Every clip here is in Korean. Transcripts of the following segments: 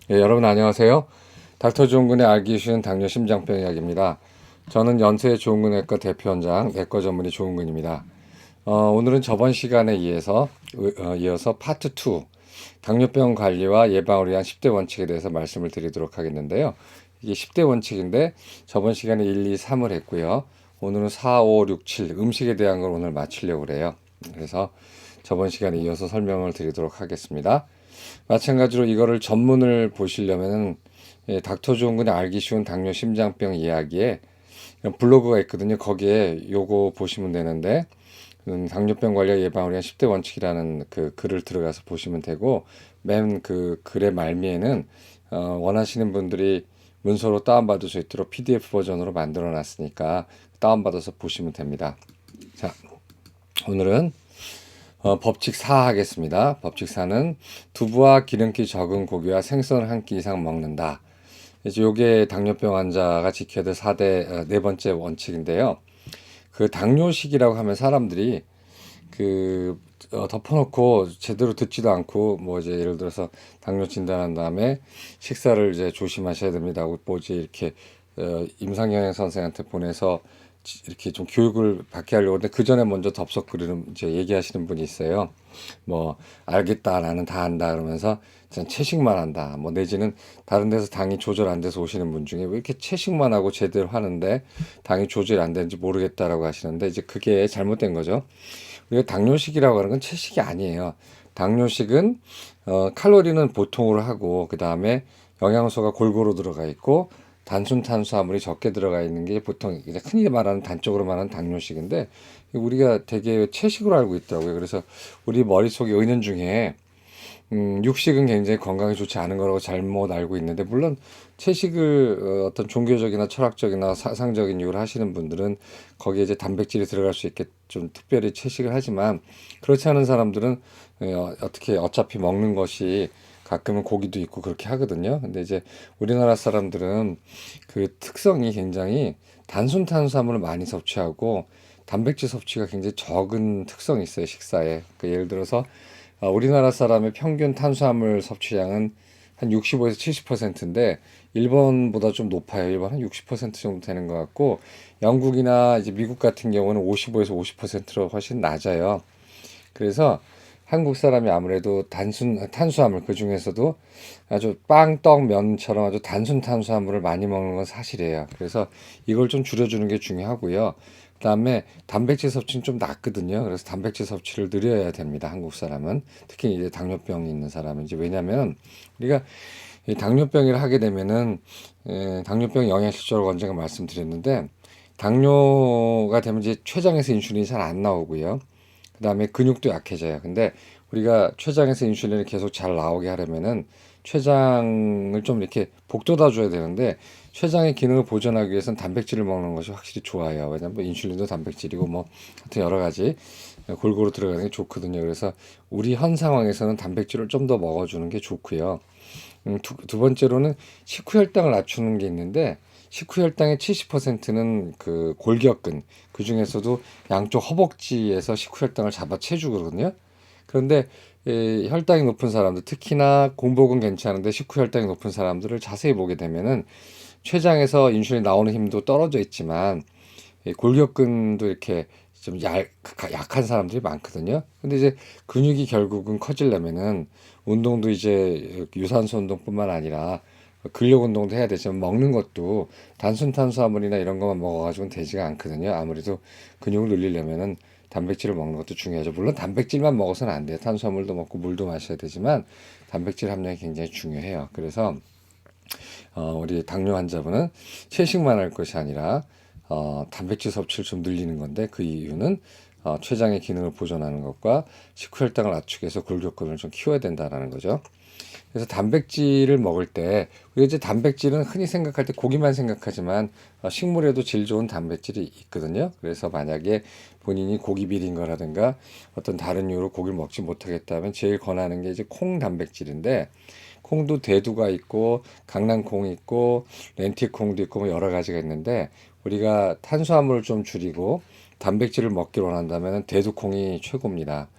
여러분 안녕하세요. 닥터 조은근의 알기 쉬운 당뇨 심장병 이야기입니다. 저는 연세 조은근외과 대표원장 내과 전문의 조은근입니다. 오늘은 저번 시간에 이어서 파트 2 당뇨병 관리와 예방을 위한 10대 원칙에 대해서 말씀을 드리도록 하겠는데요. 이게 10대 원칙인데 저번 시간에 1, 2, 3을 했고요. 오늘은 4, 5, 6, 7 음식에 대한 걸 오늘 마치려고 그래요. 그래서 저번 시간에 이어서 설명을 드리도록 하겠습니다. 마찬가지로 이거를 전문을 보시려면은 닥터 조은근의 알기 쉬운 당뇨 심장병 이야기에 블로그가 있거든요. 거기에 요거 보시면 되는데 당뇨병 관리 예방을 위한 10대 원칙이라는 그 글을 들어가서 보시면 되고 맨 그 글의 말미에는 원하시는 분들이 문서로 다운받을 수 있도록 PDF 버전으로 만들어 놨으니까 다운받아서 보시면 됩니다. 자, 오늘은 법칙 4 하겠습니다. 법칙 4는 두부와 기름기 적은 고기와 생선을 한 끼 이상 먹는다. 이제 요게 당뇨병 환자가 지켜야 될 4대 네 번째 원칙인데요. 그 당뇨식이라고 하면 사람들이 덮어놓고 제대로 듣지도 않고 뭐 이제 예를 들어서 당뇨 진단한 다음에 식사를 이제 조심하셔야 됩니다. 뭐지 이렇게 임상영양 선생한테 보내서 이렇게 좀 교육을 받게 하려고 하는데 그 전에 먼저 덥석거리는 이제 얘기하시는 분이 있어요. 뭐 알겠다 나는 다 안다 그러면서 그냥 채식만 한다. 뭐 내지는 다른 데서 당이 조절 안 돼서 오시는 분 중에 왜 이렇게 채식만 하고 제대로 하는데 당이 조절이 안 되는지 모르겠다라고 하시는데 이제 그게 잘못된 거죠. 우리가 당뇨식이라고 하는 건 채식이 아니에요. 당뇨식은 칼로리는 보통으로 하고 그 다음에 영양소가 골고루 들어가 있고 단순 탄수화물이 적게 들어가 있는 게 보통 이제 흔히 말하는 단적으로 말하는 당뇨식인데 우리가 되게 채식으로 알고 있더라고요. 그래서 우리 머릿속에 의는 중에 육식은 굉장히 건강에 좋지 않은 거라고 잘못 알고 있는데 물론 채식을 어떤 종교적이나 철학적이나 사상적인 이유로 하시는 분들은 거기에 이제 단백질이 들어갈 수 있게 좀 특별히 채식을 하지만 그렇지 않은 사람들은 어떻게 어차피 먹는 것이 가끔은 고기도 있고 그렇게 하거든요. 근데 이제 우리나라 사람들은 그 특성이 굉장히 단순 탄수화물을 많이 섭취하고 단백질 섭취가 굉장히 적은 특성이 있어요, 식사에. 그 예를 들어서 우리나라 사람의 평균 탄수화물 섭취량은 한 65에서 70%인데 일본보다 좀 높아요. 일본 한 60% 정도 되는 것 같고 영국이나 이제 미국 같은 경우는 55에서 50%로 훨씬 낮아요. 그래서 한국 사람이 아무래도 단순 탄수화물 그 중에서도 아주 빵, 떡, 면처럼 아주 단순 탄수화물을 많이 먹는 건 사실이에요. 그래서 이걸 좀 줄여주는 게 중요하고요. 그다음에 단백질 섭취는 좀 낮거든요. 그래서 단백질 섭취를 늘려야 됩니다. 한국 사람은 특히 이제 당뇨병이 있는 사람은 이제 왜냐하면 우리가 이 당뇨병을 하게 되면은 당뇨병 영양실조라고 언젠가 말씀드렸는데 당뇨가 되면 이제 췌장에서 인슐린이 잘 안 나오고요. 그다음에 근육도 약해져요. 근데 우리가 췌장에서 인슐린이 계속 잘 나오게 하려면은 췌장을 좀 이렇게 북돋아 줘야 되는데 췌장의 기능을 보존하기 위해서는 단백질을 먹는 것이 확실히 좋아요. 왜냐하면 뭐 인슐린도 단백질이고 뭐 하여튼 여러 가지 골고루 들어가는 게 좋거든요. 그래서 우리 현 상황에서는 단백질을 좀 더 먹어주는 게 좋고요. 두 번째로는 식후 혈당을 낮추는 게 있는데 식후 혈당의 70%는 그 골격근 그 중에서도 양쪽 허벅지에서 식후 혈당을 잡아채 주거든요. 그런데 혈당이 높은 사람들 특히나 공복은 괜찮은데 식후 혈당이 높은 사람들을 자세히 보게 되면은 췌장에서 인슐린 나오는 힘도 떨어져 있지만 골격근도 이렇게 좀 약한 사람들이 많거든요. 근데 이제 근육이 결국은 커지려면은 운동도 이제 유산소 운동뿐만 아니라 근력 운동도 해야 되지만 먹는 것도 단순 탄수화물이나 이런 것만 먹어가지고는 되지가 않거든요. 아무래도 근육을 늘리려면은 단백질을 먹는 것도 중요하죠. 물론 단백질만 먹어서는 안 돼요. 탄수화물도 먹고 물도 마셔야 되지만 단백질 함량이 굉장히 중요해요. 그래서 우리 당뇨 환자분은 채식만 할 것이 아니라 단백질 섭취를 좀 늘리는 건데 그 이유는 췌장의 기능을 보존하는 것과 식후 혈당을 낮추기 위해서 골격근을 좀 키워야 된다라는 거죠. 그래서 단백질을 먹을 때 우리가 이제 단백질은 흔히 생각할 때 고기만 생각하지만 식물에도 질 좋은 단백질이 있거든요. 그래서 만약에 본인이 고기 비린 거라든가 어떤 다른 이유로 고기를 먹지 못하겠다면 제일 권하는 게 이제 콩 단백질인데 콩도 대두가 있고 강낭콩이 있고 렌틸콩도 있고 뭐 여러 가지가 있는데 우리가 탄수화물을 좀 줄이고 단백질을 먹기를 원한다면 대두콩이 최고입니다.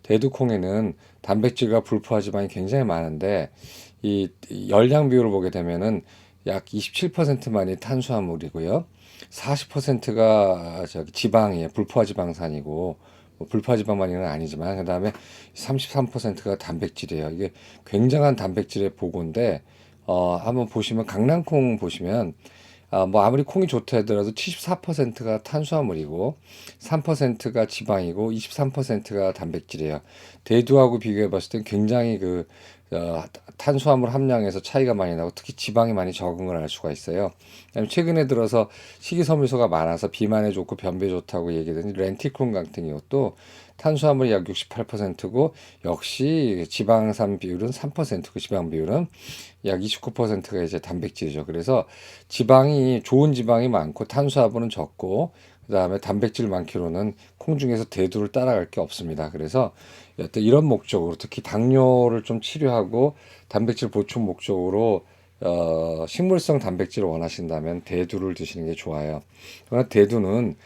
대두콩에는 단백질과 불포화 지방이 굉장히 많은데 이 열량 비율을 보게 되면은 약 27%만이 탄수화물이고요. 40%가 저기 지방이에요. 불포화지방산이고 뭐 불포화지방만은 아니지만 그다음에 33%가 단백질이에요. 이게 굉장한 단백질의 보고인데 한번 보시면 강낭콩 보시면 뭐 아무리 콩이 좋다 하더라도 74%가 탄수화물이고 3%가 지방이고 23%가 단백질이에요. 대두하고 비교해 봤을 땐 굉장히 어, 탄수화물 함량에서 차이가 많이 나고 특히 지방이 많이 적은 걸 알 수가 있어요. 그다음에 최근에 들어서 식이섬유소가 많아서 비만에 좋고 변비에 좋다고 얘기되는 렌티크론 같은 이것도 탄수화물이 약 68%고 역시 지방산 비율은 3%고 지방 비율은 약 29%가 이제 단백질이죠. 그래서 지방이 좋은 지방이 많고 탄수화물은 적고 그다음에 단백질 많기로는 콩 중에서 대두를 따라갈 게 없습니다. 그래서 어떤 이런 목적으로 특히 당뇨를 좀 치료하고 단백질 보충 목적으로 식물성 단백질을 원하신다면 대두를 드시는 게 좋아요. 그러나 대두는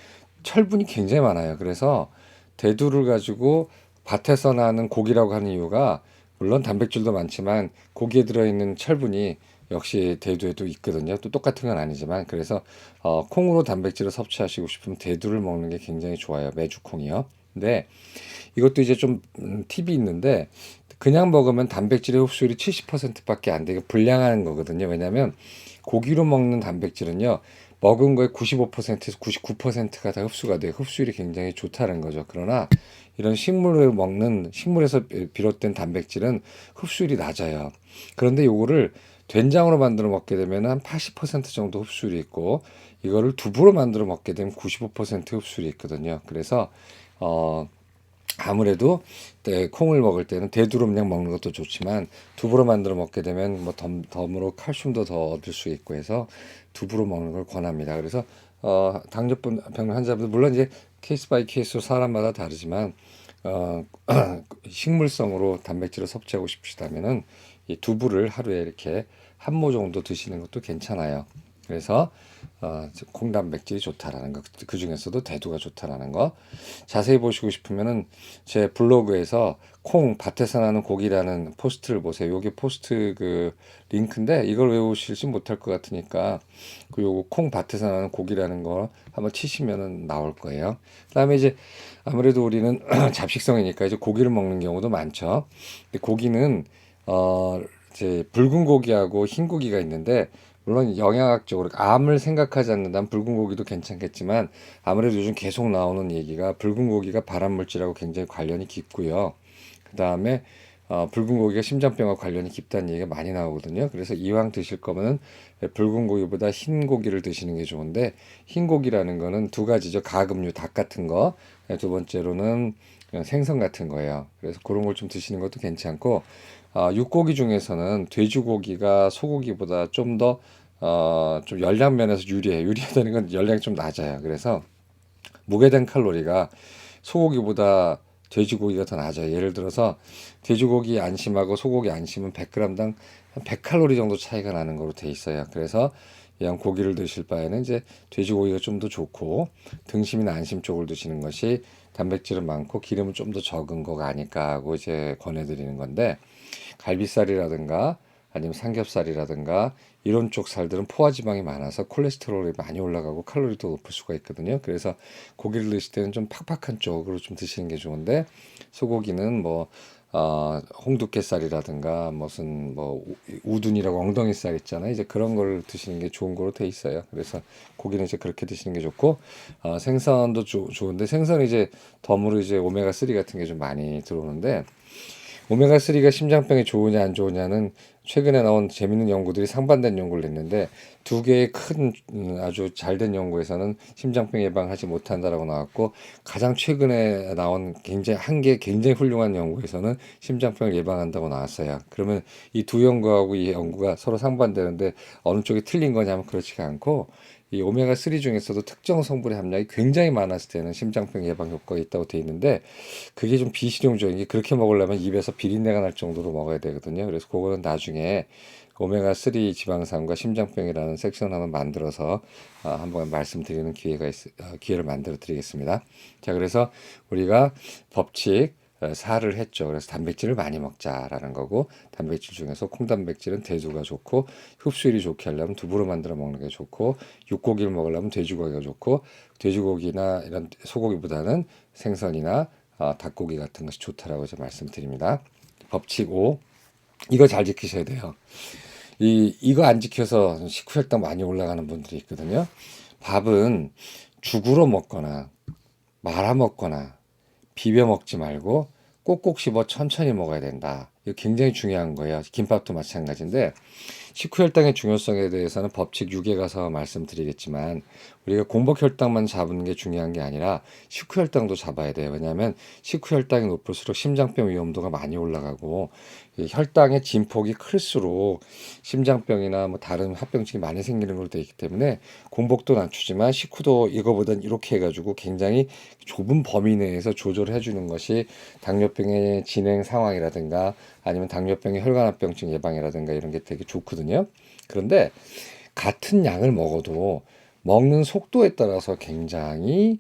철분이 굉장히 많아요. 그래서 대두를 가지고 밭에서 나는 고기라고 하는 이유가 물론 단백질도 많지만 고기에 들어있는 철분이 역시 대두에도 있거든요. 또 똑같은 건 아니지만 그래서 콩으로 단백질을 섭취하시고 싶으면 대두를 먹는 게 굉장히 좋아요. 메주콩이요. 근데 이것도 이제 좀 팁이 있는데 그냥 먹으면 단백질의 흡수율이 70%밖에 안 되게 불량한 거거든요. 왜냐하면 고기로 먹는 단백질은요. 먹은 거의 95%에서 99%가 다 흡수가 돼요. 흡수율이 굉장히 좋다는 거죠. 그러나 이런 식물을 먹는 식물에서 비롯된 단백질은 흡수율이 낮아요. 그런데 요거를 된장으로 만들어 먹게 되면 한 80% 정도 흡수율이 있고 이거를 두부로 만들어 먹게 되면 95% 흡수율이 있거든요. 그래서 어 아무래도 콩을 먹을 때는 대두로 그냥 먹는 것도 좋지만 두부로 만들어 먹게 되면 뭐 덤으로 칼슘도 더 얻을 수 있고 해서 두부로 먹는 걸 권합니다. 그래서 당뇨병 환자분들 물론 이제 케이스 바이 케이스로 사람마다 다르지만 어, 식물성으로 단백질을 섭취하고 싶으시다면은 이 두부를 하루에 이렇게 한 모 정도 드시는 것도 괜찮아요. 그래서 콩 단백질이 좋다라는 거, 그 중에서도 대두가 좋다라는 거. 자세히 보시고 싶으면은 제 블로그에서 콩 밭에서 나는 고기라는 포스트를 보세요. 요게 포스트 그 링크인데 이걸 외우시지 못할 것 같으니까 그 요거 콩 밭에서 나는 고기라는 거 한번 치시면은 나올 거예요. 그다음에 이제 아무래도 우리는 잡식성이니까 이제 고기를 먹는 경우도 많죠. 근데 고기는 어 이제 붉은 고기하고 흰 고기가 있는데 물론 영양학적으로 암을 생각하지 않는다면 붉은 고기도 괜찮겠지만 아무래도 요즘 계속 나오는 얘기가 붉은 고기가 발암물질하고 굉장히 관련이 깊고요. 그 다음에 붉은 고기가 심장병과 관련이 깊다는 얘기가 많이 나오거든요. 그래서 이왕 드실 거면은 붉은 고기보다 흰 고기를 드시는 게 좋은데 흰 고기라는 거는 두 가지죠. 가금류, 닭 같은 거. 두 번째로는 생선 같은 거예요. 그래서 그런 걸 좀 드시는 것도 괜찮고 육고기 중에서는 돼지고기가 소고기보다 좀 더 좀 열량 면에서 유리해요. 유리하다는 건 열량이 좀 낮아요. 그래서 무게당 칼로리가 소고기보다 돼지고기가 더 낮아요. 예를 들어서 돼지고기 안심하고 소고기 안심은 100g당 한 100칼로리 정도 차이가 나는 거로 돼 있어요. 그래서 그냥 고기를 드실 바에는 이제 돼지고기가 좀 더 좋고 등심이나 안심 쪽을 드시는 것이 단백질은 많고 기름은 좀 더 적은 거가 아닐까 하고 이제 권해드리는 건데 갈비살이라든가 아니면 삼겹살이라든가 이런 쪽 살들은 포화지방이 많아서 콜레스테롤이 많이 올라가고 칼로리도 높을 수가 있거든요. 그래서 고기를 드실 때는 좀 팍팍한 쪽으로 좀 드시는 게 좋은데 소고기는 뭐 홍두깨살이라든가 무슨 뭐 우둔이라고 엉덩이살 있잖아요. 이제 그런 걸 드시는 게 좋은 거로 돼 있어요. 그래서 고기는 이제 그렇게 드시는 게 좋고 생선도 좋은데 생선은 이제 덤으로 이제 오메가3 같은 게 좀 많이 들어오는데 오메가3가 심장병에 좋으냐 안 좋으냐는 최근에 나온 재밌는 연구들이 상반된 연구를 냈는데 두 개의 큰 아주 잘된 연구에서는 심장병 예방하지 못한다라고 나왔고 가장 최근에 나온 굉장히 한 개 굉장히 훌륭한 연구에서는 심장병을 예방한다고 나왔어요. 그러면 이 두 연구하고 이 연구가 서로 상반되는데 어느 쪽이 틀린 거냐면 그렇지가 않고 이 오메가3 중에서도 특정 성분의 함량이 굉장히 많았을 때는 심장병 예방 효과가 있다고 돼 있는데 그게 좀 비실용적인 게 그렇게 먹으려면 입에서 비린내가 날 정도로 먹어야 되거든요. 그래서 그거는 나중에 오메가3 지방산과 심장병이라는 섹션 한번 만들어서 한번 말씀드리는 기회를 만들어 드리겠습니다. 자, 그래서 우리가 법칙 살을 했죠. 그래서 단백질을 많이 먹자라는 거고, 단백질 중에서 콩단백질은 대두가 좋고, 흡수율이 좋게 하려면 두부로 만들어 먹는 게 좋고, 육고기를 먹으려면 돼지고기가 좋고, 돼지고기나 이런 소고기보다는 생선이나 닭고기 같은 것이 좋다라고 제가 말씀드립니다. 법칙 5. 이거 잘 지키셔야 돼요. 이거 안 지켜서 식후혈당 많이 올라가는 분들이 있거든요. 밥은 죽으로 먹거나 말아 먹거나 비벼 먹지 말고 꼭꼭 씹어 천천히 먹어야 된다. 이거 굉장히 중요한 거예요. 김밥도 마찬가지인데, 식후혈당의 중요성에 대해서는 법칙 6에 가서 말씀드리겠지만, 우리가 공복혈당만 잡는 게 중요한 게 아니라 식후혈당도 잡아야 돼요. 왜냐하면 식후혈당이 높을수록 심장병 위험도가 많이 올라가고, 이 혈당의 진폭이 클수록 심장병이나 뭐 다른 합병증이 많이 생기는 걸로 되어 있기 때문에, 공복도 낮추지만 식후도 이거보단 이렇게 해가지고 굉장히 좁은 범위 내에서 조절해 주는 것이 당뇨병의 진행 상황이라든가 아니면 당뇨병의 혈관합병증 예방이라든가 이런 게 되게 좋거든요. 그런데 같은 양을 먹어도 먹는 속도에 따라서 굉장히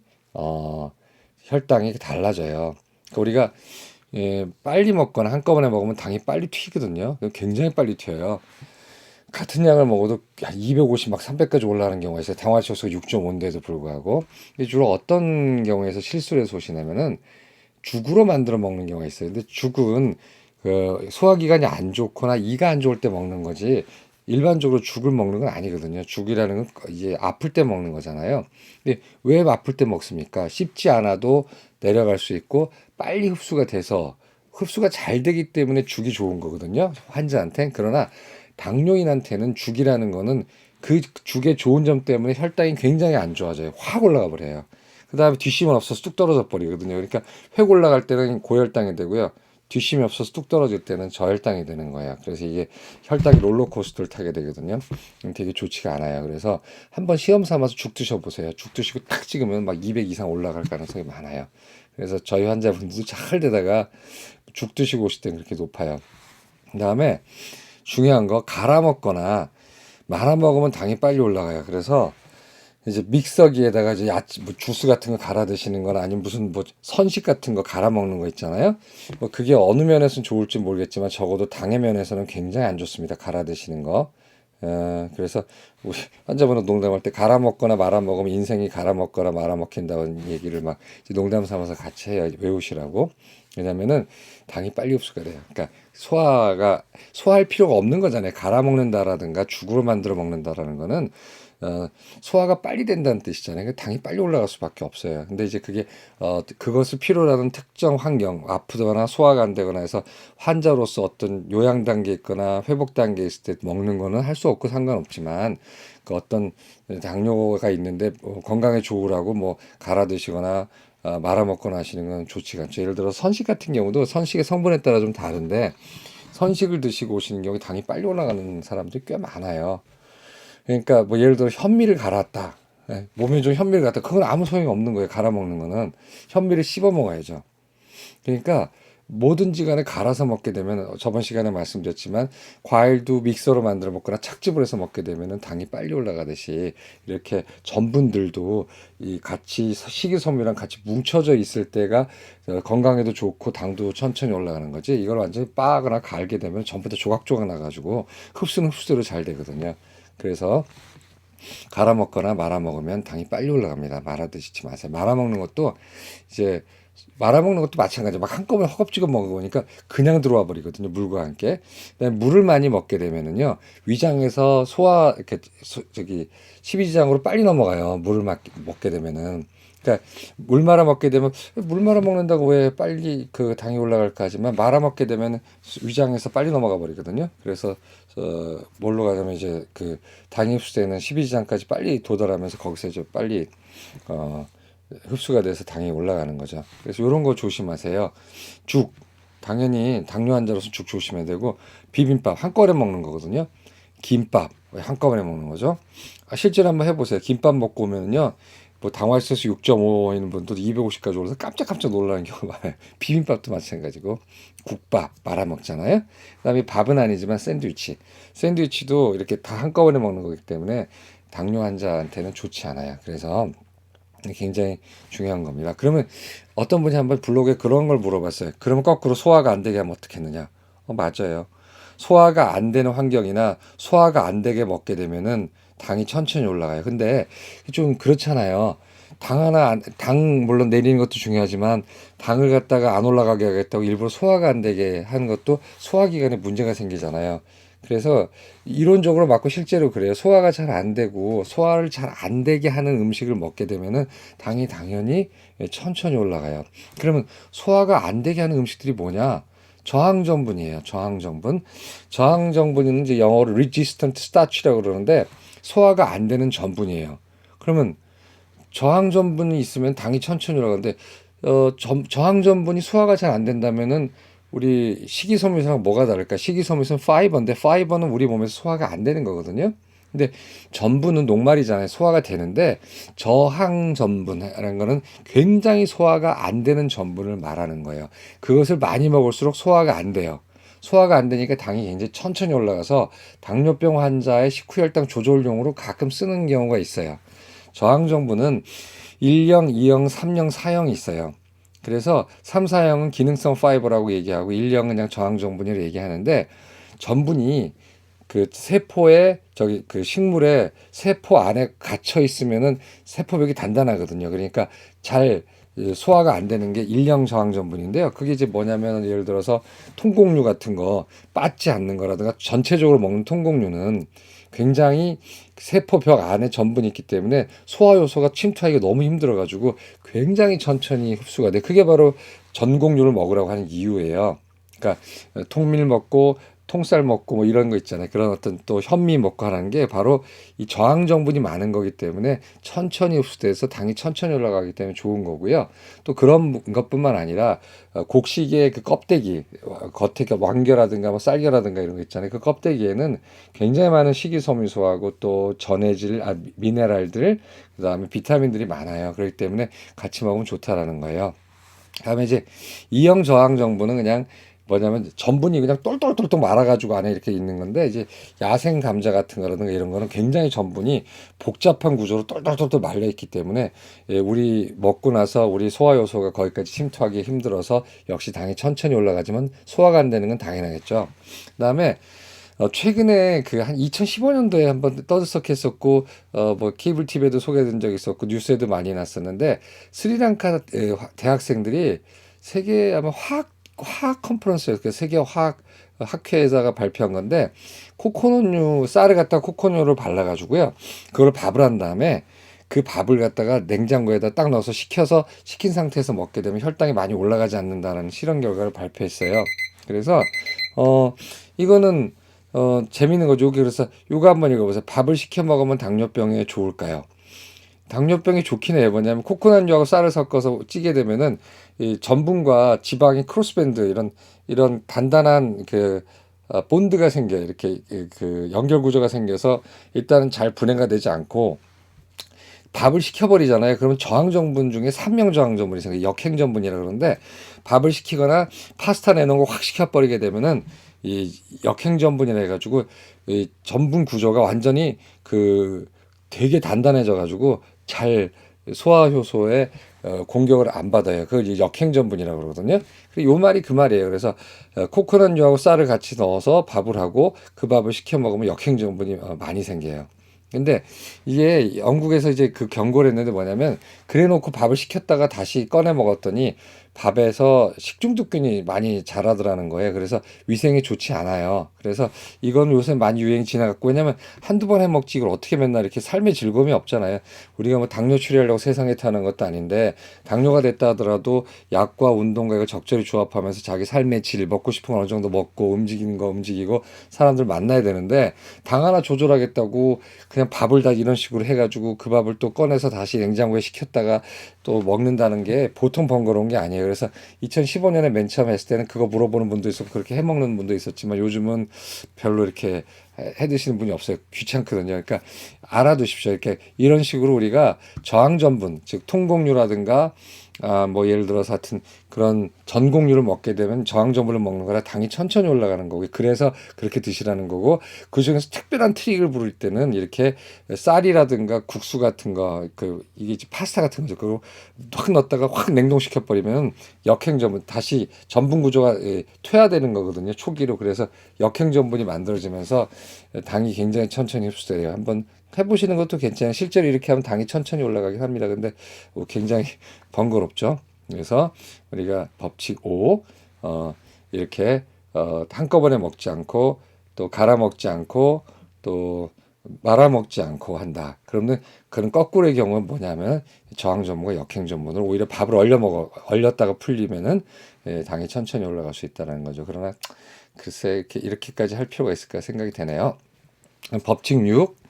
혈당이 달라져요. 그러니까 우리가 빨리 먹거나 한꺼번에 먹으면 당이 빨리 튀거든요. 굉장히 빨리 튀어요. 같은 양을 먹어도 250, 막 300까지 올라가는 경우가 있어요. 당화치수가 6.5인데도 불구하고. 주로 어떤 경우에서 실수를 해서 오시냐면은 죽으로 만들어 먹는 경우가 있어요. 근데 죽은 그 소화기관이 안 좋거나 이가 안 좋을 때 먹는 거지, 일반적으로 죽을 먹는 건 아니거든요. 죽이라는 건 이제 아플 때 먹는 거잖아요. 근데 왜 아플 때 먹습니까? 씹지 않아도 내려갈 수 있고 빨리 흡수가 돼서, 흡수가 잘 되기 때문에 죽이 좋은 거거든요, 환자한테. 그러나 당뇨인한테는 죽이라는 거는 그 죽의 좋은 점 때문에 혈당이 굉장히 안 좋아져요. 확 올라가 버려요. 그 다음에 뒷심은 없어서 뚝 떨어져 버리거든요. 그러니까 획 올라갈 때는 고혈당이 되고요. 뒷심이 없어서 뚝 떨어질 때는 저혈당이 되는 거예요. 그래서 이게 혈당이 롤러코스터를 타게 되거든요. 되게 좋지가 않아요. 그래서 한번 시험 삼아서 죽 드셔보세요. 죽 드시고 딱 찍으면 막 200 이상 올라갈 가능성이 많아요. 그래서 저희 환자분들도 잘 되다가 죽 드시고 오실 땐 그렇게 높아요. 그 다음에 중요한 거, 갈아 먹거나 말아 먹으면 당이 빨리 올라가요. 그래서 이제 믹서기에다가 이제 뭐 주스 같은 거 갈아 드시는 거나 아니면 무슨 뭐 선식 같은 거 갈아 먹는 거 있잖아요. 뭐 그게 어느 면에서는 좋을지 모르겠지만 적어도 당의 면에서는 굉장히 안 좋습니다. 갈아 드시는 거. 그래서 우리 환자분은 농담할 때 갈아 먹거나 말아 먹으면 인생이 갈아 먹거나 말아 먹힌다는 얘기를 막 농담 삼아서 같이 해요. 외우시라고. 왜냐면은 당이 빨리 흡수가 돼요. 그러니까 소화할 필요가 없는 거잖아요. 갈아 먹는다라든가 죽으로 만들어 먹는다라는 거는 소화가 빨리 된다는 뜻이잖아요. 그러니까 당이 빨리 올라갈 수밖에 없어요. 근데 이제 그게 그것을 필요로 하는 특정 환경, 아프거나 소화가 안 되거나 해서 환자로서 어떤 요양 단계에 있거나 회복 단계에 있을 때 먹는 거는 할 수 없고 상관없지만, 그 어떤 당뇨가 있는데 건강에 좋으라고 뭐 갈아 드시거나 말아 먹거나 하시는 건 좋지가 않죠. 예를 들어 선식 같은 경우도 선식의 성분에 따라 좀 다른데, 선식을 드시고 오시는 경우에 당이 빨리 올라가는 사람들이 꽤 많아요. 그러니까 뭐 예를 들어 현미를 갈았다. 몸에 좀 현미를 갈았다. 그건 아무 소용이 없는 거예요. 갈아 먹는 거는. 현미를 씹어 먹어야죠. 그러니까 뭐든지 간에 갈아서 먹게 되면, 저번 시간에 말씀드렸지만 과일도 믹서로 만들어 먹거나 착즙을 해서 먹게 되면 당이 빨리 올라가듯이, 이렇게 전분들도 이 같이 식이섬유랑 같이 뭉쳐져 있을 때가 건강에도 좋고 당도 천천히 올라가는 거지, 이걸 완전히 빻거나 갈게 되면 전부 다 조각조각 나가지고 흡수는 흡수대로 잘 되거든요. 그래서 갈아 먹거나 말아 먹으면 당이 빨리 올라갑니다. 말아 드시지 마세요. 말아 먹는 것도 이제 말아 먹는 것도 마찬가지예요. 막 한꺼번에 허겁지겁 먹어보니까 그냥 들어와 버리거든요. 물과 함께. 그다음에 물을 많이 먹게 되면은요, 위장에서 소화 이렇게 저기 십이지장으로 빨리 넘어가요. 물을 먹게 되면은. 그러니까 물 말아 먹게 되면 물 말아 먹는다고 왜 빨리 그 당이 올라갈까 하지만, 말아 먹게 되면 위장에서 빨리 넘어가 버리거든요. 그래서 뭘로 가자면 이제 그 당이 흡수되는 십이지장까지 빨리 도달하면서 거기서 이제 빨리 어 흡수가 돼서 당이 올라가는 거죠. 그래서 이런 거 조심하세요. 죽, 당연히 당뇨 환자로서 죽 조심해야 되고, 비빔밥 한꺼번에 먹는 거거든요. 김밥 한꺼번에 먹는 거죠. 실제로 한번 해보세요. 김밥 먹고 오면은요, 뭐 당화혈수 6.5 있는 분도 250까지 올라서 깜짝깜짝 놀라는 경우가 많아요. 비빔밥도 마찬가지고, 국밥 말아 먹잖아요. 그다음에 밥은 아니지만 샌드위치도 이렇게 다 한꺼번에 먹는 거기 때문에 당뇨 환자한테는 좋지 않아요. 그래서 굉장히 중요한 겁니다. 그러면 어떤 분이 한번 블로그에 그런 걸 물어봤어요. 그러면 거꾸로 소화가 안 되게 하면 어떻겠느냐? 맞아요. 소화가 안 되는 환경이나 소화가 안 되게 먹게 되면은 당이 천천히 올라가요. 근데 좀 그렇잖아요. 당 물론 내리는 것도 중요하지만 당을 갖다가 안 올라가게 하겠다고 일부러 소화가 안 되게 하는 것도 소화기관에 문제가 생기잖아요. 그래서 이론적으로 맞고 실제로 그래요. 소화가 잘 안 되고 소화를 잘 안 되게 하는 음식을 먹게 되면은 당이 당연히 천천히 올라가요. 그러면 소화가 안 되게 하는 음식들이 뭐냐? 저항전분이에요. 저항전분. 저항전분은 이제 영어로 resistant starch라고 그러는데 소화가 안 되는 전분이에요. 그러면 저항전분이 있으면 당이 천천히 올라가는데 저항전분이 소화가 잘 안 된다면은 우리 식이섬유랑 뭐가 다를까? 식이섬유는 파이버인데 파이버는 우리 몸에서 소화가 안 되는 거거든요. 근데 전분은 녹말이잖아요. 소화가 되는데 저항전분이라는 거는 굉장히 소화가 안 되는 전분을 말하는 거예요. 그것을 많이 먹을수록 소화가 안 돼요. 소화가 안 되니까 당이 굉장히 천천히 올라가서 당뇨병 환자의 식후혈당 조절용으로 가끔 쓰는 경우가 있어요. 저항정분은 1형, 2형, 3형, 4형이 있어요. 그래서 3, 4형은 기능성 파이버라고 얘기하고 1형은 그냥 저항정분이라고 얘기하는데 전분이 그 세포에 저기 그 식물의 세포 안에 갇혀 있으면은 세포벽이 단단하거든요. 그러니까 잘 소화가 안 되는 게 일형 저항전분인데요. 그게 이제 뭐냐면 예를 들어서 통곡류 같은 거 빠지 않는 거라든가 전체적으로 먹는 통곡류는 굉장히 세포벽 안에 전분이 있기 때문에 소화 요소가 침투하기가 너무 힘들어가지고 굉장히 천천히 흡수가 돼. 그게 바로 전곡류를 먹으라고 하는 이유예요. 그러니까 통밀 먹고 통쌀 먹고 뭐 이런 거 있잖아요. 그런 어떤 또 현미 먹고 하는 게 바로 이 저항 정분이 많은 거기 때문에 천천히 흡수돼서 당이 천천히 올라가기 때문에 좋은 거고요. 또 그런 것뿐만 아니라 곡식의 그 껍데기, 겉에 왕겨라든가 뭐 쌀겨라든가 이런 거 있잖아요. 그 껍데기에는 굉장히 많은 식이섬유소하고 또 전해질, 미네랄들, 그다음에 비타민들이 많아요. 그렇기 때문에 같이 먹으면 좋다라는 거예요. 다음에 이제 이형 저항 정분은 그냥 뭐냐면 전분이 그냥 똘똘똘똘 말아가지고 안에 이렇게 있는 건데 이제 야생 감자 같은 거라든가 이런 거는 굉장히 전분이 복잡한 구조로 똘똘똘똘 말려 있기 때문에 우리 먹고 나서 우리 소화 요소가 거기까지 침투하기 힘들어서 역시 당이 천천히 올라가지만 소화가 안 되는 건 당연하겠죠. 그다음에 최근에 그 한 2015년도에 한번 떠들썩했었고 뭐 케이블 TV에도 소개된 적이 있었고 뉴스에도 많이 났었는데 스리랑카 대학생들이 세계 아마 화학 컨퍼런스였어요. 그 세계 화학 학회에다가 발표한 건데 코코넛류 쌀을 갖다 코코넛을 발라가지고요. 그걸 밥을 한 다음에 그 밥을 갖다가 냉장고에다 딱 넣어서 식힌 상태에서 먹게 되면 혈당이 많이 올라가지 않는다는 실험 결과를 발표했어요. 그래서 이거는 재밌는 거죠. 그래서 요거 한번 읽어보세요. 밥을 시켜 먹으면 당뇨병에 좋을까요? 당뇨병이 좋긴 해요. 뭐냐면 코코넛류하고 쌀을 섞어서 찌게 되면은 이 전분과 지방이 크로스밴드 이런 단단한 그 본드가 생겨요. 이렇게 그 연결 구조가 생겨서 일단은 잘 분해가 되지 않고 밥을 식혀버리잖아요. 그러면 저항정분 중에 삼형 저항정분이 생겨요. 역행전분이라 그러는데 밥을 식히거나 파스타 내놓은 거 확 식혀버리게 되면은 이 역행전분이라 해가지고 이 전분 구조가 완전히 그 되게 단단해져 가지고 잘 소화 효소에 공격을 안 받아요. 그걸 이제 역행전분이라고 그러거든요. 그리고 요 말이 그 말이에요. 그래서 코코넛류하고 쌀을 같이 넣어서 밥을 하고 그 밥을 시켜 먹으면 역행전분이 많이 생겨요. 근데 이게 영국에서 이제 그 경고를 했는데 뭐냐면 그래 놓고 밥을 식혔다가 다시 꺼내 먹었더니 밥에서 식중독균이 많이 자라더라는 거예요. 그래서 위생에 좋지 않아요. 그래서 이건 요새 많이 유행이 지나갔고 왜냐면 한두 번 해 먹지 이걸 어떻게 맨날 이렇게 삶의 즐거움이 없잖아요. 우리가 뭐 당뇨 치료하려고 세상에 타는 것도 아닌데 당뇨가 됐다 하더라도 약과 운동과 이걸 적절히 조합하면서 자기 삶의 질 먹고 싶은 거 어느 정도 먹고 움직이는 거 움직이고 사람들 만나야 되는데 당 하나 조절하겠다고 그냥 밥을 다 이런 식으로 해가지고 그 밥을 또 꺼내서 다시 냉장고에 식혔다가 또 먹는다는 게 보통 번거로운 게 아니에요. 그래서 2015년에 맨 처음 했을 때는 그거 물어보는 분도 있었고 그렇게 해 먹는 분도 있었지만 요즘은 별로 이렇게 해 드시는 분이 없어요. 귀찮거든요. 그러니까 알아두십시오. 이렇게 이런 식으로 우리가 저항 전분, 즉 통곡류라든가 뭐 예를 들어서 하여튼 그런 전곡류를 먹게 되면 저항정보를 먹는 거라 당이 천천히 올라가는 거고, 그래서 그렇게 드시라는 거고, 그중에서 특별한 트릭을 부릴 때는 이렇게 쌀이라든가 국수 같은 거, 이게 이제 파스타 같은 거죠. 그거 확 넣었다가 확 냉동시켜 버리면 역행전분, 다시 전분 구조가 퇴화되는 거거든요, 초기로. 그래서 역행전분이 만들어지면서 당이 굉장히 천천히 흡수돼요. 한번 해보시는 것도 괜찮아요. 실제로 이렇게 하면 당이 천천히 올라가긴 합니다. 근데 굉장히 번거롭죠. 그래서 우리가 법칙 5, 이렇게 한꺼번에 먹지 않고, 또 갈아 먹지 않고, 또 말아 먹지 않고 한다. 그러면 그런 거꾸로의 경우는 뭐냐면 저항 전분과 역행 전분을 오히려 밥을 얼렸다가 풀리면은 당이 천천히 올라갈 수 있다는 거죠. 그러나 글쎄 이렇게까지 할 필요가 있을까 생각이 되네요. 법칙 6.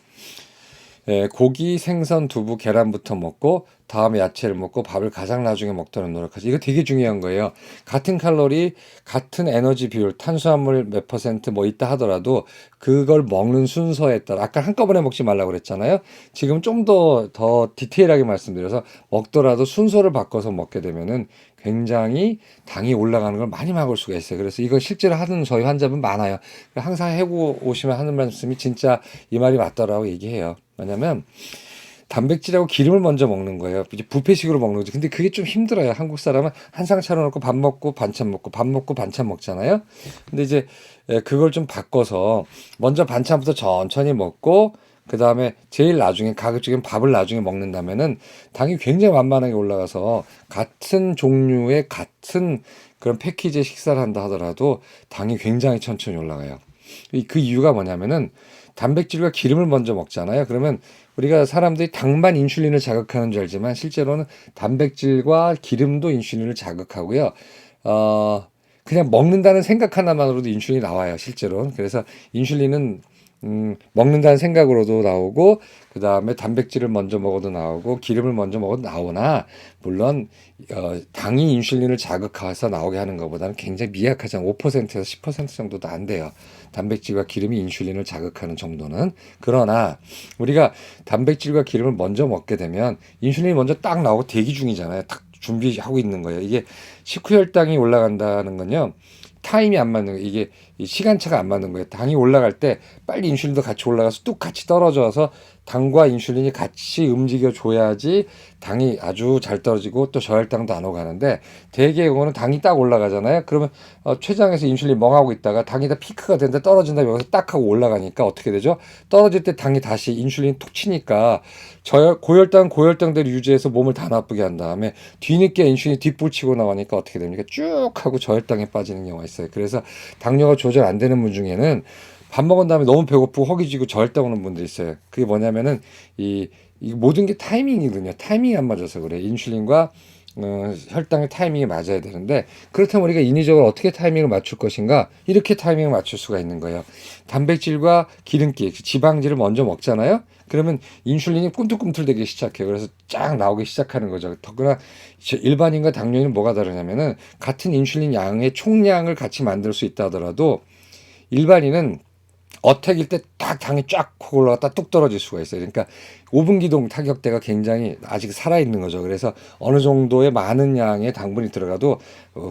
고기, 생선, 두부, 계란부터 먹고 다음에 야채를 먹고 밥을 가장 나중에 먹도록 노력하지. 이거 되게 중요한 거예요. 같은 칼로리, 같은 에너지 비율, 탄수화물 몇 퍼센트 뭐 있다 하더라도 그걸 먹는 순서에 따라, 아까 한꺼번에 먹지 말라고 그랬잖아요. 지금 좀 더 디테일하게 말씀드려서 먹더라도 순서를 바꿔서 먹게 되면은 굉장히 당이 올라가는 걸 많이 막을 수가 있어요. 그래서 이거 실제로 하는 저희 환자분 많아요. 항상 해고 오시면 하는 말씀이 진짜 이 말이 맞더라고 얘기해요. 왜냐면 단백질하고 기름을 먼저 먹는 거예요. 이제 뷔페식으로 먹는 거죠. 근데 그게 좀 힘들어요. 한국 사람은 한 상 차려놓고 밥 먹고 반찬 먹고 밥 먹고 반찬 먹잖아요. 근데 이제 그걸 좀 바꿔서 먼저 반찬부터 천천히 먹고, 그 다음에 제일 나중에 가급적이면 밥을 나중에 먹는다면은 당이 굉장히 만만하게 올라가서 같은 종류의 같은 그런 패키지의 식사를 한다 하더라도 당이 굉장히 천천히 올라가요. 그 이유가 뭐냐면은 단백질과 기름을 먼저 먹잖아요. 그러면 우리가 사람들이 당만 인슐린을 자극하는 줄 알지만 실제로는 단백질과 기름도 인슐린을 자극하고요. 그냥 먹는다는 생각 하나만으로도 인슐린이 나와요, 실제로. 그래서 인슐린은 먹는다는 생각으로도 나오고, 그 다음에 단백질을 먼저 먹어도 나오고, 기름을 먼저 먹어도 나오나, 물론 당이 인슐린을 자극해서 나오게 하는 것보다는 굉장히 미약하잖아요. 5%에서 10% 정도도 안 돼요. 단백질과 기름이 인슐린을 자극하는 정도는. 그러나 우리가 단백질과 기름을 먼저 먹게 되면 인슐린이 먼저 딱 나오고 대기 중이잖아요. 딱 준비하고 있는 거예요. 이게 식후혈당이 올라간다는 건요, 타임이 안 맞는 거예요. 이게 시간차가 안 맞는 거예요. 당이 올라갈 때 빨리 인슐린도 같이 올라가서 뚝 같이 떨어져서 당과 인슐린이 같이 움직여 줘야지 당이 아주 잘 떨어지고 또 저혈당도 안 오고 가는데, 대개의 경우는 당이 딱 올라가잖아요. 그러면 췌장에서 인슐린이 멍하고 있다가 당이 다 피크가 되는데 떨어진다, 여기서 딱 하고 올라가니까 어떻게 되죠? 떨어질 때 당이 다시 인슐린이 툭 치니까 고혈당대로 유지해서 몸을 다 나쁘게 한 다음에 뒤늦게 인슐린이 뒷불 치고 나가니까 어떻게 됩니까? 쭉 하고 저혈당에 빠지는 경우가 있어요. 그래서 당뇨가 조절 안 되는 분 중에는 밥 먹은 다음에 너무 배고프고 허기지고 저혈당 오는 분들이 있어요. 그게 뭐냐면은 이 모든 게 타이밍이거든요. 타이밍이 안 맞아서 그래. 인슐린과 혈당의 타이밍이 맞아야 되는데, 그렇다면 우리가 인위적으로 어떻게 타이밍을 맞출 것인가? 이렇게 타이밍을 맞출 수가 있는 거예요. 단백질과 기름기, 지방질을 먼저 먹잖아요. 그러면 인슐린이 꿈틀꿈틀대기 시작해요. 그래서 쫙 나오기 시작하는 거죠. 더구나 일반인과 당뇨인은 뭐가 다르냐면은 같은 인슐린 양의 총량을 같이 만들 수 있다 하더라도 일반인은 어택일 때 딱 당이 쫙 올라갔다 뚝 떨어질 수가 있어요. 그러니까 5분 기동 타격대가 굉장히 아직 살아있는 거죠. 그래서 어느 정도의 많은 양의 당분이 들어가도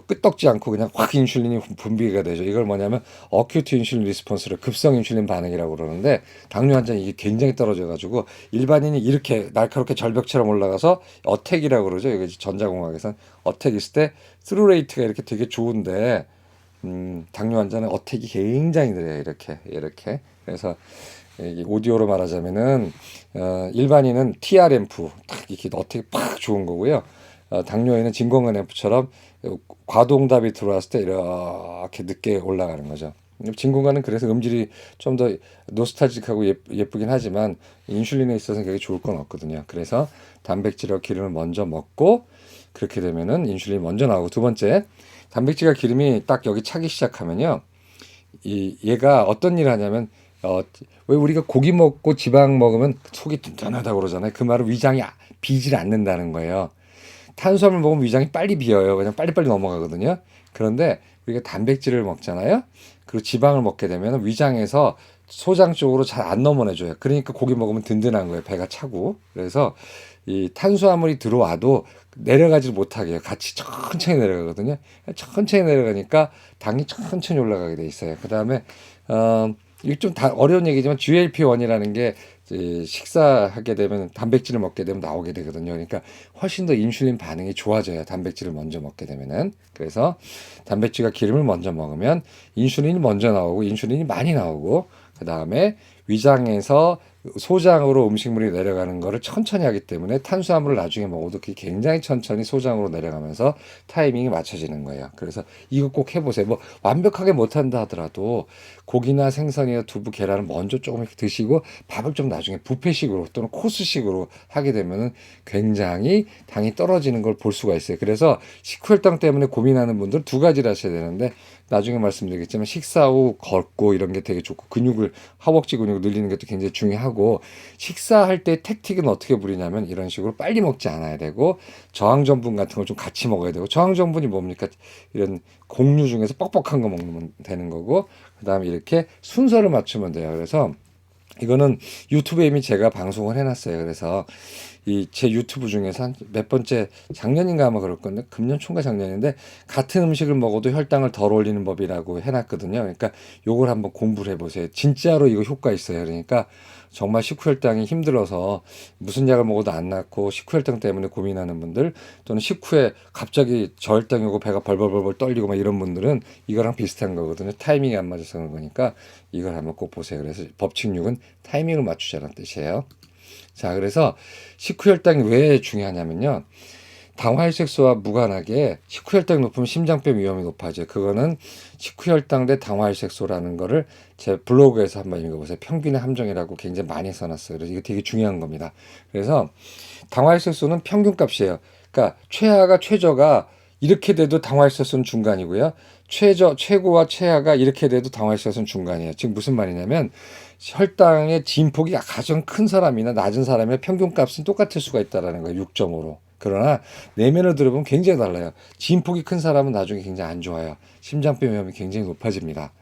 끄떡지 않고 그냥 확 인슐린이 분비가 되죠. 이걸 뭐냐면 어큐트 인슐린 리스폰스를, 급성 인슐린 반응이라고 그러는데, 당뇨 환자는 이게 굉장히 떨어져가지고 일반인이 이렇게 날카롭게 절벽처럼 올라가서 어택이라고 그러죠. 여기 전자공학에서는 어택 있을 때 스루 레이트가 이렇게 되게 좋은데, 당뇨 환자는 어택이 굉장히 느려요. 이렇게. 그래서 이게 오디오로 말하자면은 일반인은 TRM프 딱 이렇게 어택이 팍 좋은 거고요. 당뇨에는 진공관 앰프처럼 과도응답이 들어왔을 때 이렇게 늦게 올라가는 거죠. 진공관은 그래서 음질이 좀 더 노스탈직하고 예쁘긴 하지만 인슐린에 있어서는 그게 좋을 건 없거든요. 그래서 단백질과 기름을 먼저 먹고, 그렇게 되면은 인슐린이 먼저 나오고, 두 번째, 단백질과 기름이 딱 여기 차기 시작하면요, 얘가 어떤 일을 하냐면, 왜 우리가 고기 먹고 지방 먹으면 속이 든든하다고 그러잖아요. 그 말은 위장이 비질 않는다는 거예요. 탄수화물 먹으면 위장이 빨리 비어요. 그냥 빨리빨리 넘어가거든요. 그런데 우리가 단백질을 먹잖아요. 그리고 지방을 먹게 되면 위장에서 소장 쪽으로 잘 안 넘어내줘요. 그러니까 고기 먹으면 든든한 거예요. 배가 차고. 그래서 이 탄수화물이 들어와도 내려가지 못하게 해요. 같이 천천히 내려가거든요. 천천히 내려가니까 당이 천천히 올라가게 돼 있어요. 그 다음에 이게 좀 다 어려운 얘기지만 GLP-1이라는 게 식사하게 되면 단백질을 먹게 되면 나오게 되거든요. 그러니까 훨씬 더 인슐린 반응이 좋아져요. 단백질을 먼저 먹게 되면은. 그래서 단백질과 기름을 먼저 먹으면 인슐린이 먼저 나오고 인슐린이 많이 나오고 그 다음에 위장에서 소장으로 음식물이 내려가는 거를 천천히 하기 때문에 탄수화물을 나중에 먹어도 그게 굉장히 천천히 소장으로 내려가면서 타이밍이 맞춰지는 거예요. 그래서 이거 꼭 해보세요. 뭐 완벽하게 못한다 하더라도 고기나 생선이나 두부, 계란을 먼저 조금 드시고 밥을 좀 나중에 뷔페식으로 또는 코스식으로 하게 되면은 굉장히 당이 떨어지는 걸 볼 수가 있어요. 그래서 식후혈당 때문에 고민하는 분들 두 가지를 하셔야 되는데 나중에 말씀드리겠지만 식사 후 걷고 이런 게 되게 좋고 근육을 허벅지 근육을 늘리는 것도 굉장히 중요하고 식사할 때 택틱은 어떻게 부리냐면 이런 식으로 빨리 먹지 않아야 되고 저항전분 같은 걸 좀 같이 먹어야 되고 저항전분이 뭡니까? 이런 곡류 중에서 뻑뻑한 거 먹으면 되는 거고 그다음에 이렇게 순서를 맞추면 돼요. 그래서 이거는 유튜브에 이미 제가 방송을 해놨어요. 그래서 이 제 유튜브 중에서 한 몇 번째 작년인가 아마 그럴 건데 금년 초인가 작년인데 같은 음식을 먹어도 혈당을 덜 올리는 법이라고 해놨거든요. 그러니까 요걸 한번 공부를 해보세요. 진짜로 이거 효과 있어요. 그러니까 정말 식후혈당이 힘들어서 무슨 약을 먹어도 안 낫고 식후혈당 때문에 고민하는 분들 또는 식후에 갑자기 저혈당이 오고 배가 벌벌벌벌 떨리고 막 이런 분들은 이거랑 비슷한 거거든요. 타이밍이 안 맞아서 그런 거니까 이걸 한번 꼭 보세요. 그래서 법칙 6은 타이밍을 맞추자는 뜻이에요. 자, 그래서 식후혈당이 왜 중요하냐면요. 당화혈색소와 무관하게 식후혈당이 높으면 심장병 위험이 높아져요. 그거는 식후혈당 대 당화혈색소라는 거를 제 블로그에서 한번 읽어보세요. 평균의 함정이라고 굉장히 많이 써놨어요. 그래서 이거 되게 중요한 겁니다. 그래서 당화혈색소는 평균값이에요. 그러니까 최하가 최저가 이렇게 돼도 당화혈색소는 중간이고요. 최고와 최하가 이렇게 돼도 당화혈색소는 중간이에요. 지금 무슨 말이냐면 혈당의 진폭이 가장 큰 사람이나 낮은 사람의 평균값은 똑같을 수가 있다는 거예요. 6.5로. 그러나 내면을 들어보면 굉장히 달라요. 진폭이 큰 사람은 나중에 굉장히 안 좋아요. 심장병 위험이 굉장히 높아집니다.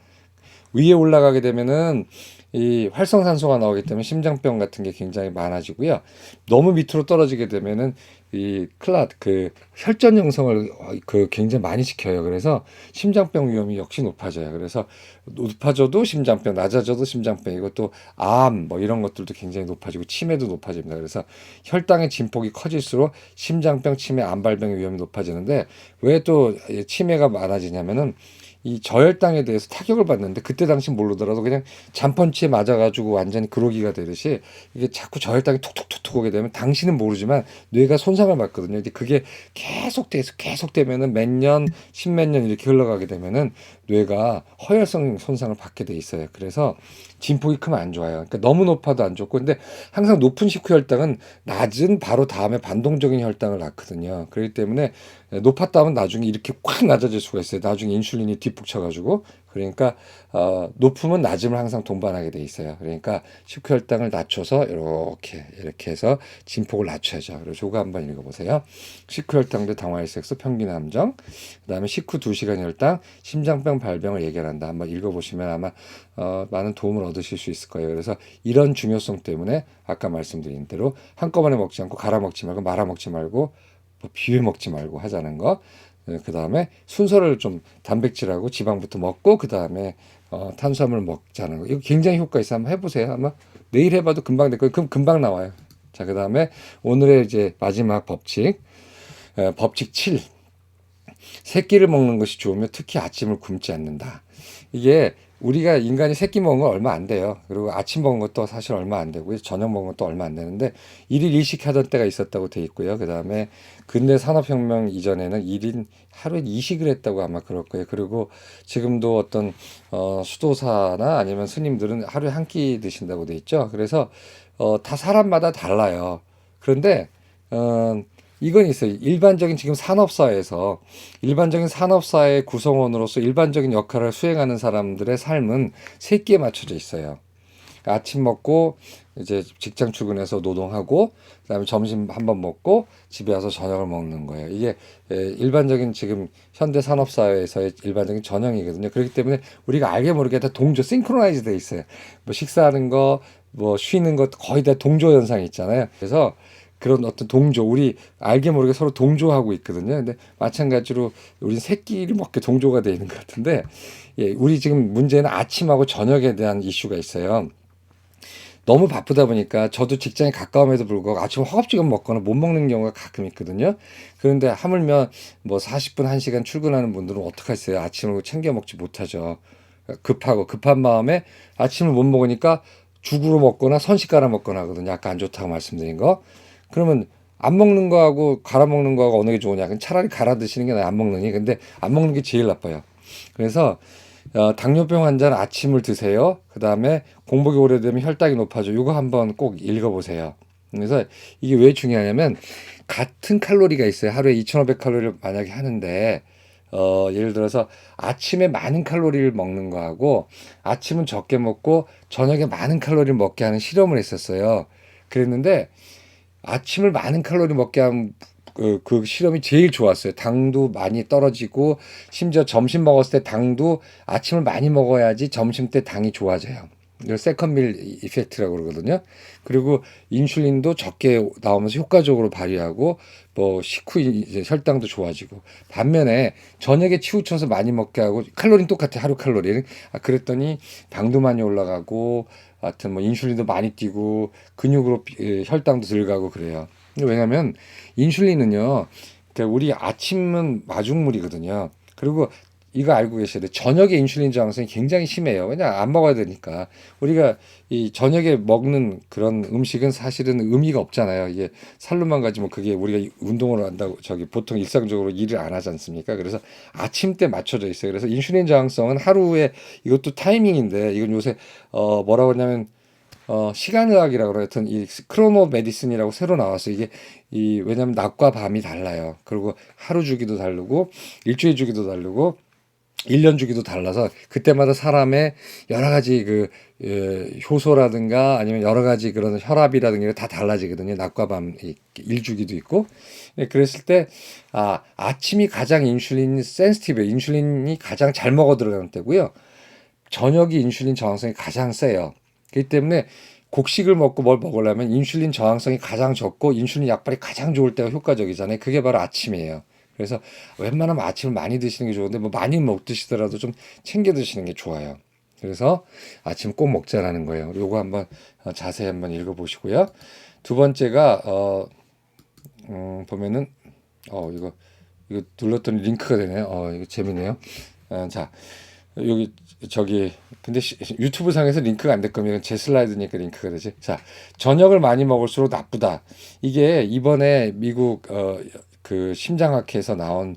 위에 올라가게 되면은 이 활성산소가 나오기 때문에 심장병 같은 게 굉장히 많아지고요. 너무 밑으로 떨어지게 되면은 이 그 혈전 형성을 굉장히 많이 시켜요. 그래서 심장병 위험이 역시 높아져요. 그래서 높아져도 심장병, 낮아져도 심장병, 이것도 암 뭐 이런 것들도 굉장히 높아지고 치매도 높아집니다. 그래서 혈당의 진폭이 커질수록 심장병, 치매, 암 발병의 위험이 높아지는데 왜 또 치매가 많아지냐면은 이 저혈당에 대해서 타격을 받는데 그때 당시 모르더라도 그냥 잔펀치에 맞아가지고 완전히 그로기가 되듯이 이게 자꾸 저혈당이 툭툭툭툭 오게 되면 당신은 모르지만 뇌가 손상을 받거든요. 이제 그게 계속되면은 몇 년, 십몇 년 이렇게 흘러가게 되면은 뇌가 허혈성 손상을 받게 돼 있어요. 그래서 진폭이 크면 안 좋아요. 그러니까 너무 높아도 안 좋고 근데 항상 높은 식후혈당은 낮은 바로 다음에 반동적인 혈당을 낳거든요. 그렇기 때문에 높았다 하면 나중에 이렇게 확 낮아질 수가 있어요. 나중에 인슐린이 뒷북 쳐가지고 그러니까 높으면 낮음을 항상 동반하게 돼 있어요. 그러니까 식후혈당을 낮춰서 이렇게 해서 진폭을 낮춰야죠. 그래서 저거 한번 읽어보세요. 식후혈당 대 당화혈색소 평균 함정, 그다음에 식후 2시간 혈당, 심장병 발병을 예견한다. 한번 읽어보시면 아마 많은 도움을 얻으실 수 있을 거예요. 그래서 이런 중요성 때문에 아까 말씀드린 대로 한꺼번에 먹지 않고 갈아 먹지 말고 말아 먹지 말고 뭐 비벼 먹지 말고 하자는 거. 그 다음에 순서를 좀 단백질하고 지방부터 먹고 그 다음에 탄수화물 먹자는 거. 이거 굉장히 효과 있어요. 한번 해보세요. 아마 내일 해봐도 금방 될 거예요. 그럼 금방 나와요. 자, 그 다음에 오늘의 이제 마지막 법칙, 법칙 7. 새끼를 먹는 것이 좋으며 특히 아침을 굶지 않는다. 이게 우리가 인간이 새끼 먹은 건 얼마 안 돼요. 그리고 아침 먹은 것도 사실 얼마 안 되고요. 저녁 먹은 것도 얼마 안 되는데 일일 일식 하던 때가 있었다고 돼 있고요. 그다음에 근대 산업혁명 이전에는 일인 하루에 이식을 했다고 아마 그럴 거예요. 그리고 지금도 어떤 수도사나 아니면 스님들은 하루에 한 끼 드신다고 돼 있죠. 그래서 다 사람마다 달라요. 그런데 이건 있어요. 일반적인 산업사의 구성원으로서 일반적인 역할을 수행하는 사람들의 삶은 세끼에 맞춰져 있어요. 그러니까 아침 먹고 이제 직장 출근해서 노동하고 그다음에 점심 한번 먹고 집에 와서 저녁을 먹는 거예요. 이게 일반적인 지금 현대 산업 사회에서의 일반적인 전형이거든요. 그렇기 때문에 우리가 알게 모르게 다 싱크로나이즈 돼 있어요. 뭐 식사하는 거, 뭐 쉬는 것 거의 다 동조 현상이 있잖아요. 그래서 그런 어떤 동조, 우리 알게 모르게 서로 동조하고 있거든요. 근데 마찬가지로 우리 새끼를 먹게 동조가 돼 있는 것 같은데, 예, 우리 지금 문제는 아침하고 저녁에 대한 이슈가 있어요. 너무 바쁘다 보니까 저도 직장에 가까움에도 불구하고 아침 허겁지겁 먹거나 못 먹는 경우가 가끔 있거든요. 그런데 하물며 뭐 40분, 1시간 출근하는 분들은 어떡하겠어요? 아침을 챙겨 먹지 못하죠. 급하고 급한 마음에 아침을 못 먹으니까 죽으로 먹거나 선식갈아 먹거나 하거든요. 아까 안 좋다고 말씀드린 거. 그러면 안 먹는 거하고 갈아 먹는 거하고 어느 게 좋으냐? 그럼 차라리 갈아 드시는 게 나아요. 안 먹느니. 근데 안 먹는 게 제일 나빠요. 그래서 당뇨병 환자는 아침을 드세요. 그 다음에 공복이 오래되면 혈당이 높아져. 이거 한번 꼭 읽어보세요. 그래서 이게 왜 중요하냐면 같은 칼로리가 있어요. 하루에 2,500칼로리를 만약에 하는데 예를 들어서 아침에 많은 칼로리를 먹는 거하고 아침은 적게 먹고 저녁에 많은 칼로리를 먹게 하는 실험을 했었어요. 그랬는데 아침을 많은 칼로리 먹게 한 그 실험이 제일 좋았어요. 당도 많이 떨어지고 심지어 점심 먹었을 때 당도 아침을 많이 먹어야지 점심 때 당이 좋아져요. 이걸 세컨밀 이펙트라고 그러거든요. 그리고 인슐린도 적게 나오면서 효과적으로 발휘하고 뭐 식후 이제 혈당도 좋아지고 반면에 저녁에 치우쳐서 많이 먹게 하고 칼로리는 똑같아 하루 칼로리는 그랬더니 당도 많이 올라가고 하여튼 뭐 인슐린도 많이 뛰고 근육으로 혈당도 들어가고 그래요. 왜냐면 인슐린은요, 그러니까 우리 아침은 마중물이거든요. 그리고 이거 알고 계셔야 돼요. 저녁에 인슐린 저항성이 굉장히 심해요. 왜냐 안 먹어야 되니까. 우리가 이 저녁에 먹는 그런 음식은 사실은 의미가 없잖아요. 이게 살로만 가지면 그게 우리가 운동을 한다고 저기 보통 일상적으로 일을 안 하지 않습니까? 그래서 아침 때 맞춰져 있어요. 그래서 인슐린 저항성은 하루에 이것도 타이밍인데 이건 요새 뭐라고 하냐면 시간의학이라고 그래요. 하여튼 이 크로노 메디슨이라고 새로 나왔어요. 이게 왜냐면 낮과 밤이 달라요. 그리고 하루 주기도 다르고 일주일 주기도 다르고 1년 주기도 달라서 그때마다 사람의 여러 가지 효소라든가 아니면 여러 가지 그런 혈압이라든가 다 달라지거든요. 낮과 밤 일주기도 있고. 예, 그랬을 때 아침이 가장 인슐린 센시티브예요. 인슐린이 가장 잘 먹어 들어가는 때고요. 저녁이 인슐린 저항성이 가장 세요. 그렇기 때문에 곡식을 먹고 뭘 먹으려면 인슐린 저항성이 가장 적고 인슐린 약발이 가장 좋을 때가 효과적이잖아요. 그게 바로 아침이에요. 그래서 웬만하면 아침을 많이 드시는 게 좋은데 뭐 많이 못 드시더라도 좀 챙겨 드시는 게 좋아요. 그래서 아침 꼭 먹자라는 거예요. 요거 한번 자세히 한번 읽어보시고요. 두 번째가 보면은 이거 눌렀더니 링크가 되네요. 이거 재밌네요. 자, 여기 저기 근데 유튜브 상에서 링크가 안 될 거면 제 슬라이드니까 링크가 되지. 자, 저녁을 많이 먹을수록 나쁘다. 이게 이번에 미국 그 심장학회에서 나온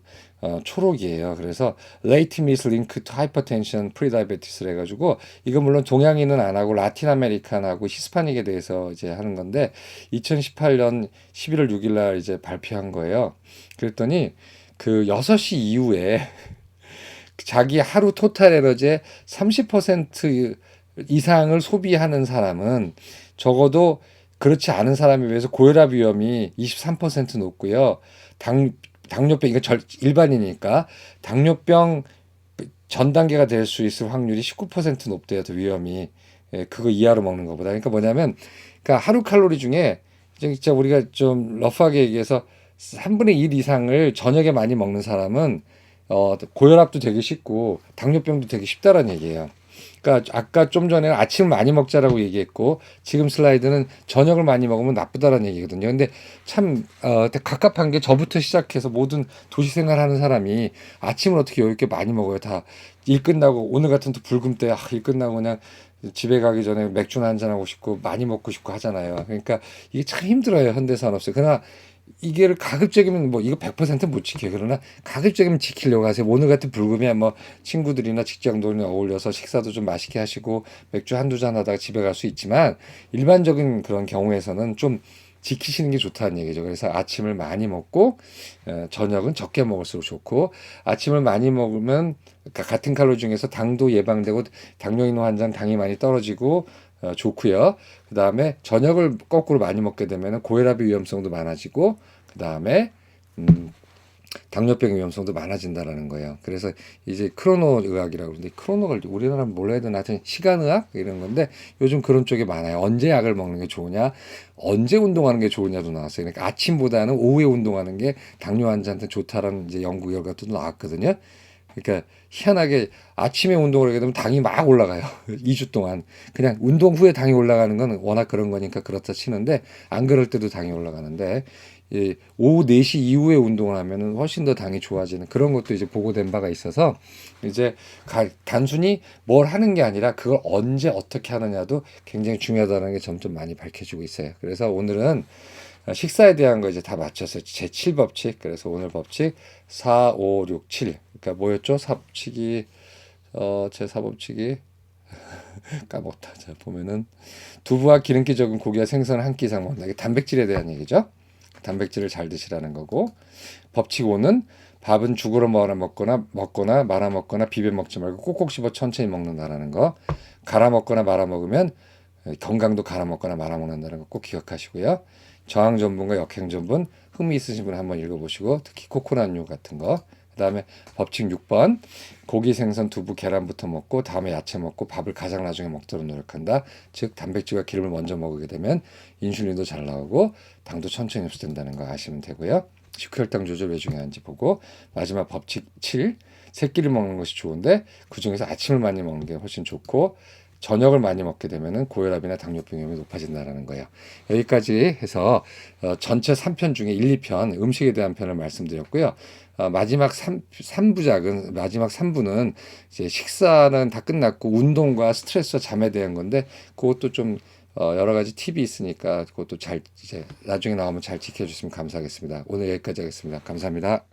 초록이에요. 그래서 late mislinked hypertension prediabetes 해가지고 이거 물론 동양인은 안 하고 라틴 아메리칸하고 히스파닉에 대해서 이제 하는 건데 2018년 11월 6일 날 이제 발표한 거예요. 그랬더니 그 6시 이후에 자기 하루 토탈 에너지의 30% 이상을 소비하는 사람은 적어도 그렇지 않은 사람에 비해서 고혈압 위험이 23% 높고요. 당뇨병, 이거 일반이니까 당뇨병 전 단계가 될 수 있을 확률이 19% 높대요. 더 위험이. 예, 그거 이하로 먹는 것보다. 그러니까 뭐냐면, 그러니까 하루 칼로리 중에 진짜 우리가 좀 러프하게 얘기해서 3분의 1 이상을 저녁에 많이 먹는 사람은 고혈압도 되기 쉽고 당뇨병도 되기 쉽다라는 얘기예요. 그러니까 아까 좀 전에 아침을 많이 먹자라고 얘기했고 지금 슬라이드는 저녁을 많이 먹으면 나쁘다라는 얘기거든요. 근데 참 갑갑한 게 저부터 시작해서 모든 도시 생활하는 사람이 아침을 어떻게 여유 있게 많이 먹어요. 다 일 끝나고 오늘 같은 또 불금 때 일 끝나고 그냥 집에 가기 전에 맥주나 한잔 하고 싶고 많이 먹고 싶고 하잖아요. 그러니까 이게 참 힘들어요. 현대산업에서. 그러나 이게 가급적이면 뭐 이거 100%못 지켜요. 그러나 가급적이면 지키려고 하세요. 오늘 같은 불금에 뭐 친구들이나 직장 동료 어울려서 식사도 좀 맛있게 하시고 맥주 한두 잔 하다가 집에 갈 수 있지만 일반적인 그런 경우에서는 좀 지키시는 게 좋다는 얘기죠. 그래서 아침을 많이 먹고 저녁은 적게 먹을수록 좋고 아침을 많이 먹으면 그러니까 같은 칼로리 중에서 당도 예방되고 당뇨인 환자는 당이 많이 떨어지고 좋고요. 그 다음에 저녁을 거꾸로 많이 먹게 되면 고혈압의 위험성도 많아지고 그 다음에 당뇨병 위험성도 많아진다라는 거예요. 그래서 이제 크로노 의학이라고 그러는데 크로노가 우리나라는 몰라야 되나 하여튼 시간의학 이런 건데 요즘 그런 쪽이 많아요. 언제 약을 먹는 게 좋으냐, 언제 운동하는 게 좋으냐도 나왔어요. 그러니까 아침보다는 오후에 운동하는 게 당뇨 환자한테 좋다라는 이제 연구 결과도 나왔거든요. 그러니까 희한하게 아침에 운동을 하게 되면 당이 막 올라가요. 2주 동안. 그냥 운동 후에 당이 올라가는 건 워낙 그런 거니까 그렇다 치는데 안 그럴 때도 당이 올라가는데 이 오후 4시 이후에 운동을 하면은 훨씬 더 당이 좋아지는 그런 것도 이제 보고된 바가 있어서 이제 단순히 뭘 하는 게 아니라 그걸 언제 어떻게 하느냐도 굉장히 중요하다는 게 점점 많이 밝혀지고 있어요. 그래서 오늘은 식사에 대한 거 이제 다 맞췄어요. 제 7법칙. 그래서 오늘 법칙 4, 5, 6, 7. 그러니까 뭐였죠? 사법칙이 제 사법칙이 까먹다. 자, 보면은 두부와 기름기 적은 고기와 생선을 한 끼 이상 먹는다. 이게 단백질에 대한 얘기죠. 단백질을 잘 드시라는 거고. 법칙 5는 밥은 죽으로 먹거나 말아 먹거나 비벼 먹지 말고 꼭꼭 씹어 천천히 먹는다라는 거. 갈아 먹거나 말아 먹으면 건강도 갈아 먹거나 말아 먹는다는 거 꼭 기억하시고요. 저항 전분과 역행 전분 흥미 있으신 분 한번 읽어보시고 특히 코코넛류 같은 거. 그다음에 법칙 6번 고기, 생선, 두부, 계란부터 먹고 다음에 야채 먹고 밥을 가장 나중에 먹도록 노력한다. 즉 단백질과 기름을 먼저 먹게 되면 인슐린도 잘 나오고 당도 천천히 흡수된다는 거 아시면 되고요. 식후혈당 조절 왜 중요한지 보고 마지막 법칙 7 새끼를 먹는 것이 좋은데 그중에서 아침을 많이 먹는 게 훨씬 좋고 저녁을 많이 먹게 되면은 고혈압이나 당뇨병 위험이 높아진다는 거예요. 여기까지 해서 전체 3편 중에 1, 2편 음식에 대한 편을 말씀드렸고요. 마지막 3부작은 마지막 3부는 이제 식사는 다 끝났고 운동과 스트레스와 잠에 대한 건데 그것도 좀 여러 가지 팁이 있으니까 그것도 잘 이제 나중에 나오면 잘 지켜주시면 감사하겠습니다. 오늘 여기까지 하겠습니다. 감사합니다.